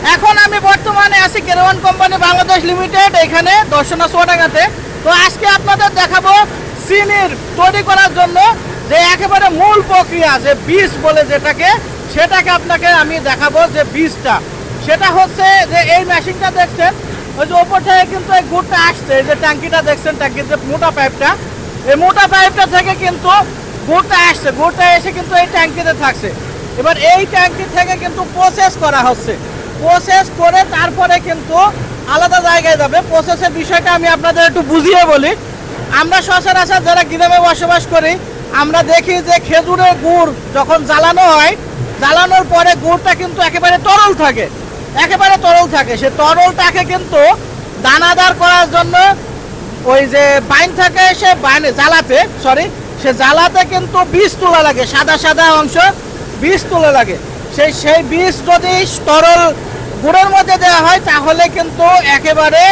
এখন আমি বর্তমানে আছি কেরওয়ান কোম্পানি বাংলাদেশ লিমিটেড, এখানে দর্শনা চুয়াডাঙ্গাতে। তো আজকে আপনাদের দেখাবো চিনির তৈরি করার জন্য যে একেবারে মূল প্রক্রিয়া, যে বীজ বলে সেটাকে আপনাকে আমি দেখাবো। যে বীজটা সেটা হচ্ছে যে এই মেশিনটা দেখছেন, ওই যে ওপর থেকে কিন্তু এই গুড়টা আসছে, এই যে ট্যাঙ্কিটা দেখছেন, ট্যাঙ্কির যে মোটা পাইপটা, এই মোটা পাইপটা থেকে কিন্তু গুড়টা আসছে, গুড়টা এসে কিন্তু এই ট্যাঙ্কিতে থাকছে। এবার এই ট্যাঙ্কি থেকে কিন্তু প্রসেস করা হচ্ছে, প্রসেস করে তারপরে কিন্তু আলাদা জায়গায় যাবে। প্রসেসের বিষয়টা আমি আপনাদের একটু বুঝিয়ে বলি। আমরা সচরাচর যারা গ্রামে বসবাস করি, আমরা দেখি যে খেজুরের গুড় যখন জ্বালানো হয়, জ্বালানোর পরে গুড়টা কিন্তু একেবারে তরল থাকে, একেবারে তরল থাকে। সে তরলটাকে কিন্তু দানাদার করার জন্য ওই যে বাইন থাকে, সে বাইনে জ্বালাতে সে জ্বালাতে কিন্তু বীজ তোলা লাগে, সাদা সাদা অংশ বীজ তোলা লাগে। সেই বীজ যদি তরল গুড়ের মধ্যে দেওয়া হয় তাহলে কিন্তু একেবারে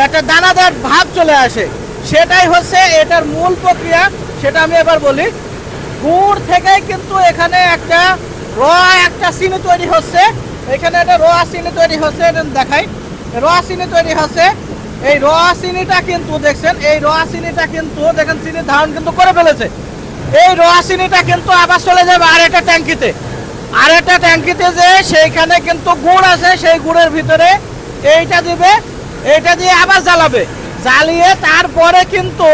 একটা দানাদার ভাব চলে আসে। সেটাই হচ্ছে এটার মূল প্রক্রিয়া। সেটা আমি এবার বলি। গুড় থেকেই কিন্তু এখানে একটা চিনি তৈরি হচ্ছে, এখানে একটা চিনি তৈরি হচ্ছে, এটা দেখাই। চিনি তৈরি হচ্ছে, এই চিনিটা কিন্তু দেখছেন, এই চিনিটা কিন্তু দেখেন চিনির ধারণ কিন্তু করে ফেলেছে। এই চিনিটা কিন্তু আবার চলে যাবে আরেকটা ট্যাঙ্কিতে, যে সেইখানে কিন্তু গুড় আছে, সেই গুড়ের ভিতরে এইটা দিবে, এইটা দিয়ে আবার জ্বালাবে, জ্বালিয়ে তারপরে কিন্তু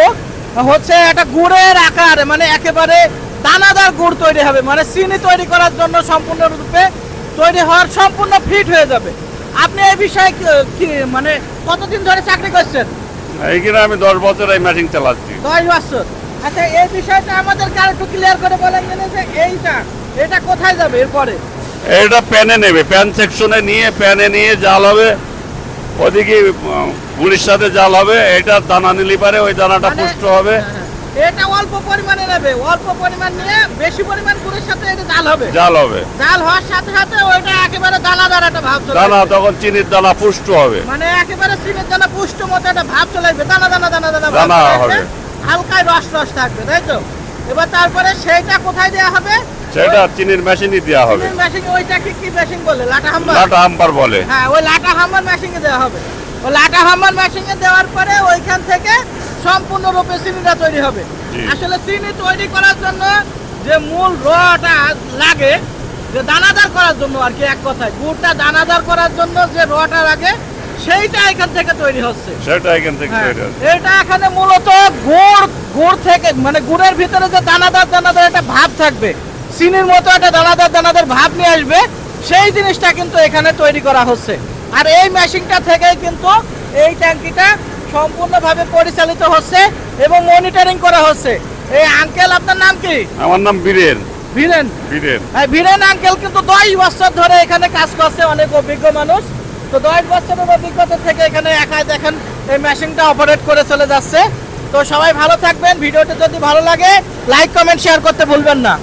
হচ্ছে একটা গুড়ের আকার, মানে একেবারে দানাদার গুড় তৈরি হবে, মানে চিনি তৈরি করার জন্য সম্পূর্ণরূপে তৈরি হওয়ার সম্পূর্ণ ফিট হয়ে যাবে। আপনি এই বিষয়ে কি মানে কতদিন ধরে চাকরি করছেন? এইখানে আমি 10 বছর এই মেশিন চালাচ্ছি। 10 বছর। আচ্ছা, এই বিষয়টা আমাদেরকে আরেকটু ক্লিয়ার করে বলেন যে এটা কোথায় যাবে এরপরে? এটা প্যানে নেবে, প্যান সেকশনে নিয়ে জাল হবে, ওদিকে গুড়ির সাথে জাল হবে। এটা দানা নিলে পারে ওই দানাটা পুষ্ট হবে। এটা অল্প পরিমাণে নেবে, অল্প পরিমাণ নিয়ে বেশি পরিমাণ গুড়ের সাথে এটা জাল হবে, জাল হওয়ার সাথে সাথে ওইটা একেবারে দানাদার একটা ভাব চলে আসবে। তখন চিনির দানা পুষ্ট হবে, মানে একেবারে চিনির দানা পুষ্ট মতো একটা ভাব চলে আসবে, দানা হবে, হালকায় রস থাকবে, তাই তো? এবার তারপরে সেইটা কোথায় দেওয়া হবে? সেটা চিনির মেশিনে দেওয়া হবে। চিনির মেশিনে, ওইটাকে কি মেশিন বলে? লাটা হাম্বার বলে। হ্যাঁ, ওই লাটা হাম্বার মেশিনে দেওয়া হবে। ওই লাটা হাম্বার মেশিনে দেওয়ার পরে ওইখান থেকে সম্পূর্ণরূপে চিনিটা তৈরি হবে। আসলে চিনি তৈরি করার জন্য যে মূল রটা লাগে, যে দানাদার করার জন্য আর কি, এক কথায় গুড়টা দানাদার করার জন্য যে রটা লাগে, সেইটা এখান থেকে তৈরি হচ্ছে। এটা এখানে মূলত গুড় থেকে, মানে গুড়ের ভিতরে যে দানাদার একটা ভাব থাকবে, চিনির মতো একটা দানাদার ভাব নিয়ে আসবে, সেই জিনিসটা কিন্তু এখানে তৈরি করা হচ্ছে। আর এই মেশিনটা থেকেই কিন্তু এই ট্যাঙ্কিটা সম্পূর্ণভাবে পরিচালিত হচ্ছে এবং মনিটরিং করা হচ্ছে। এই আঙ্কেল, আপনার নাম কি? আমার নাম বীরেন। বীরেন আঙ্কেল কিন্তু 10 বছর ধরে এখানে কাজ করছে, অনেক অভিজ্ঞ মানুষ। তো 10 বছরের অভিজ্ঞতা থেকে এখানে একাই দেখেন এই মেশিনটা অপারেট করে চলে যাচ্ছে। তো সবাই ভালো থাকবেন। ভিডিওটা যদি ভালো লাগে লাইক, কমেন্ট, শেয়ার করতে ভুলবেন না।